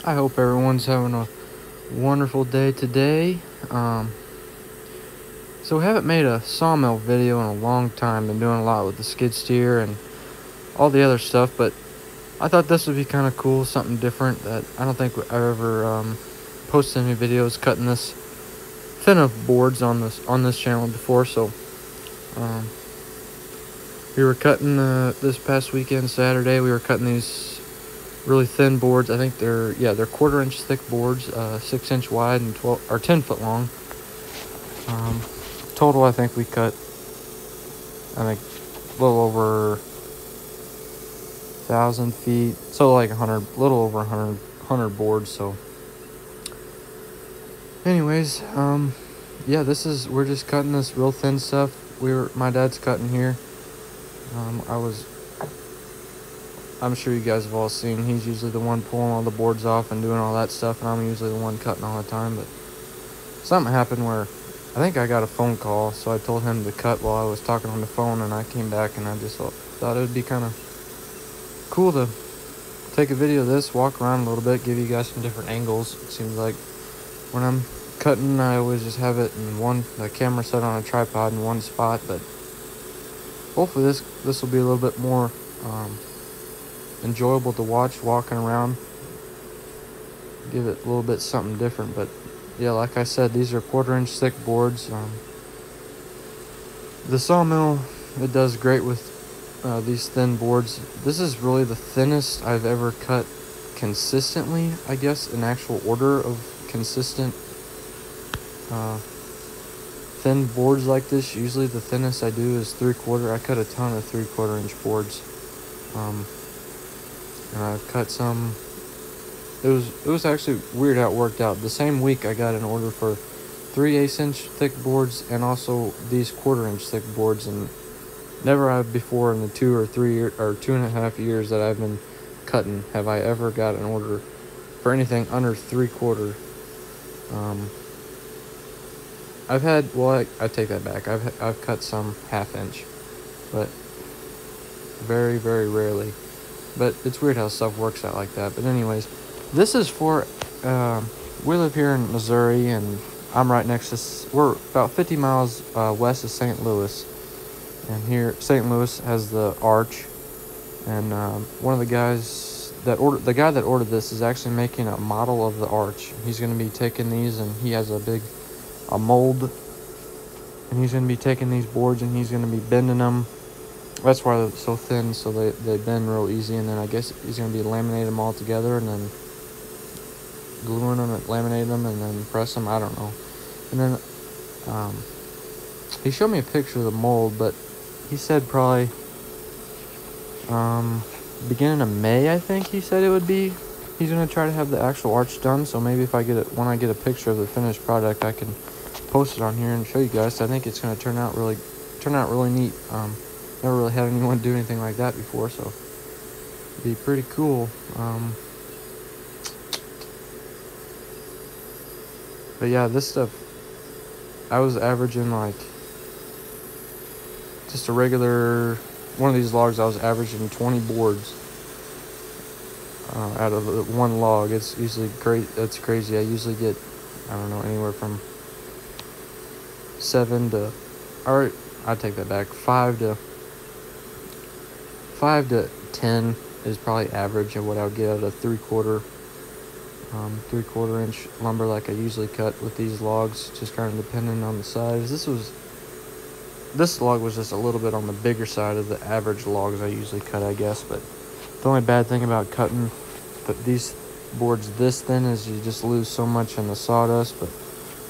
I hope everyone's having a wonderful day today. So we haven't made a sawmill video in a long time. Been doing a lot with the skid steer and all the other stuff, but I thought this would be kind of cool, something different that I don't think I've ever posted any videos cutting this thin of boards on this channel before. So um, we were cutting this past weekend, Saturday. We were cutting these really thin boards. I think they're 1/4 inch thick boards, 6 inch wide and 12 or 10 foot long. Total, I think we cut, I think, a little over 1,000 feet, so like 100, little over 100 boards. So, anyways, yeah, we're just cutting this real thin stuff. My dad's cutting here. I'm sure you guys have all seen, he's usually the one pulling all the boards off and doing all that stuff, and I'm usually the one cutting all the time. But something happened where I think I got a phone call, so I told him to cut while I was talking on the phone, and I came back and I just thought it would be kind of cool to take a video of this, walk around a little bit, give you guys some different angles. It seems like when I'm cutting, I always just have it in the camera set on a tripod in one spot, but hopefully this will be a little bit more enjoyable to watch walking around, give it a little bit something different. But yeah, like I said, these are 1/4 inch thick boards. The sawmill, it does great with these thin boards. This is really the thinnest I've ever cut consistently, I guess, in actual order of consistent thin boards like this. Usually the thinnest I do is 3/4. I cut a ton of 3/4 inch boards. And I've cut some. It was actually weird how it worked out. The same week I got an order for 3/8 inch thick boards and also these 1/4 inch thick boards, and never have before in the 2.5 years that I've been cutting have I ever got an order for anything under 3/4. I take that back. I've cut some 1/2 inch, but very, very rarely. But it's weird how stuff works out like that. But anyways, this is for, we live here in Missouri, and I'm right next to, we're about 50 miles west of St. Louis. And here, St. Louis has the arch. And one of the guys the guy that ordered this is actually making a model of the arch. He's going to be taking these, and he has a mold. And he's going to be taking these boards and he's going to be bending them. That's why they're so thin, so they bend real easy. And then I guess he's going to be laminating them all together and then gluing them and laminating them and then press them. I don't know. And then he showed me a picture of the mold, but he said probably beginning of May, I think he said it would be. He's going to try to have the actual arch done, so maybe when I get a picture of the finished product, I can post it on here and show you guys. I think it's going to turn out really neat. Never really had anyone do anything like that before, so it'd be pretty cool. But yeah, this stuff, I was averaging like just a regular one of these logs. I was averaging 20 boards out of the one log. It's usually great. That's crazy. I usually get, I don't know, anywhere from 7 to, or I take that back, 5 to 10 is probably average of what I would get out of 3/4 inch lumber like I usually cut with these logs, just kind of depending on the size. This log was just a little bit on the bigger side of the average logs I usually cut, I guess. But the only bad thing about cutting these boards this thin is you just lose so much in the sawdust. But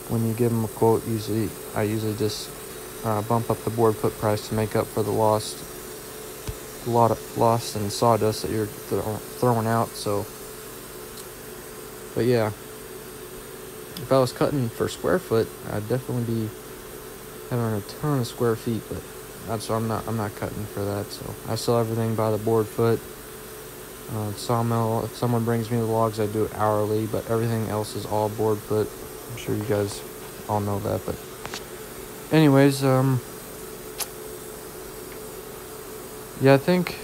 when you give them a quote, I usually just bump up the board foot price to make up for the lost in sawdust that you're throwing out. So, but yeah, if I was cutting for square foot, I'd definitely be having a ton of square feet. But that's why I'm not cutting for that. So I sell everything by the board foot. Sawmill, if someone brings me the logs, I do it hourly, but everything else is all board foot. I'm sure you guys all know that. But anyways, yeah, I think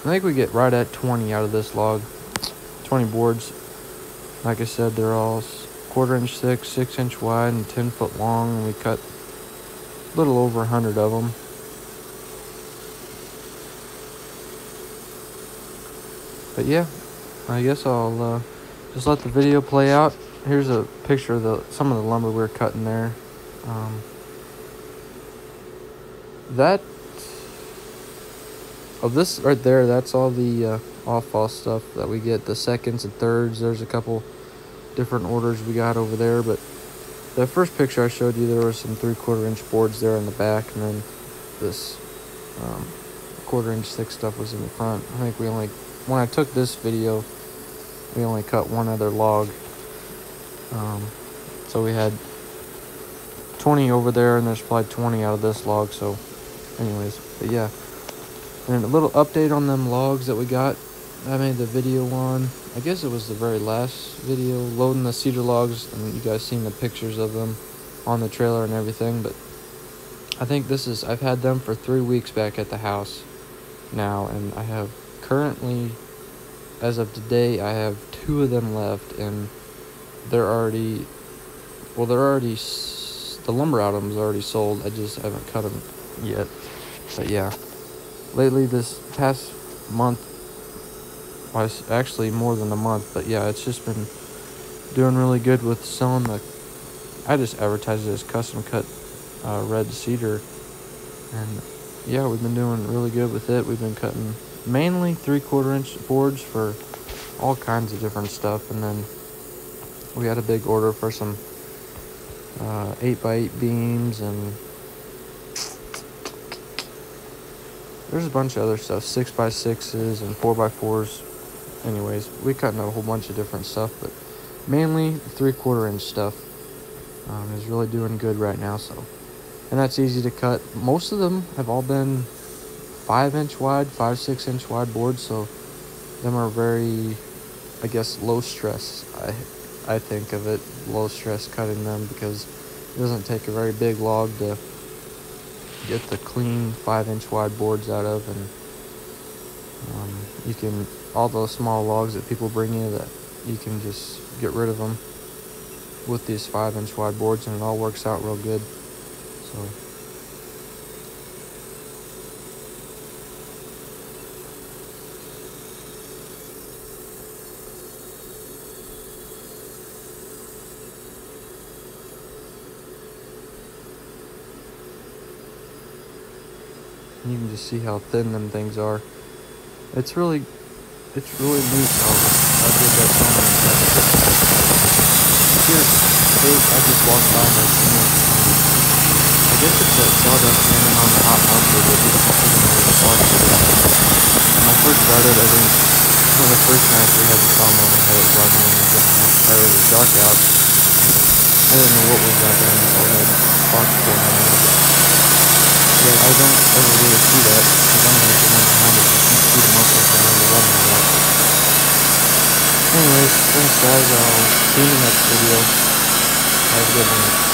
I think we get right at 20 out of this log. 20 boards. Like I said, they're all 1/4 inch thick, 6 inch wide, and 10 foot long. And we cut a little over 100 of them. But yeah, I guess I'll just let the video play out. Here's a picture of some of the lumber we were cutting there. This right there, that's all the off-fall stuff that we get. The seconds and thirds, there's a couple different orders we got over there. But the first picture I showed you, there were some 3/4 inch boards there in the back, and then this 1/4 inch thick stuff was in the front. I think when I took this video, we only cut one other log. So we had 20 over there, and there's probably 20 out of this log. So anyways, but yeah. And a little update on them logs that we got. I made the video on, I guess it was the very last video, loading the cedar logs, and you guys seen the pictures of them on the trailer and everything. But I think I've had them for 3 weeks back at the house now, and I have currently, as of today, I have 2 of them left, and the lumber out of them is already sold. I just haven't cut them yet. But yeah, lately this past month, well, it's actually more than a month, but yeah, it's just been doing really good with selling I just advertised it as custom cut red cedar, and yeah, we've been doing really good with it. We've been cutting mainly 3/4 inch boards for all kinds of different stuff, and then we had a big order for some 8x8 beams, and there's a bunch of other stuff, 6x6s and 4x4s. Anyways, we cutting a whole bunch of different stuff, but mainly 3/4 inch stuff is really doing good right now. So, and that's easy to cut. Most of them have all been 5 inch wide, 5-6 inch wide boards. So them are very, I guess, low stress. I think of it low stress cutting them, because it doesn't take a very big log to get the clean 5 inch wide boards out of, and you can, all those small logs that people bring you, that you can just get rid of them with these 5 inch wide boards, and it all works out real good. So you can just see how thin them things are. It's really neat how good that sawmill is. Here, I just walked by and I seen it. I guess it's that sawdust landing on the hot marker that you don't even know the sparks are doing. When I first started, I think one of the first nights we had the sawmill, we had it running, and it was dark out. I didn't know what was out there until the sparks poured on. Yeah, I don't ever really see that, because I'm always the one behind it. You can see the muscles when they're running a lot. Anyways, thanks guys, I'll see you in the next video. Have a good one.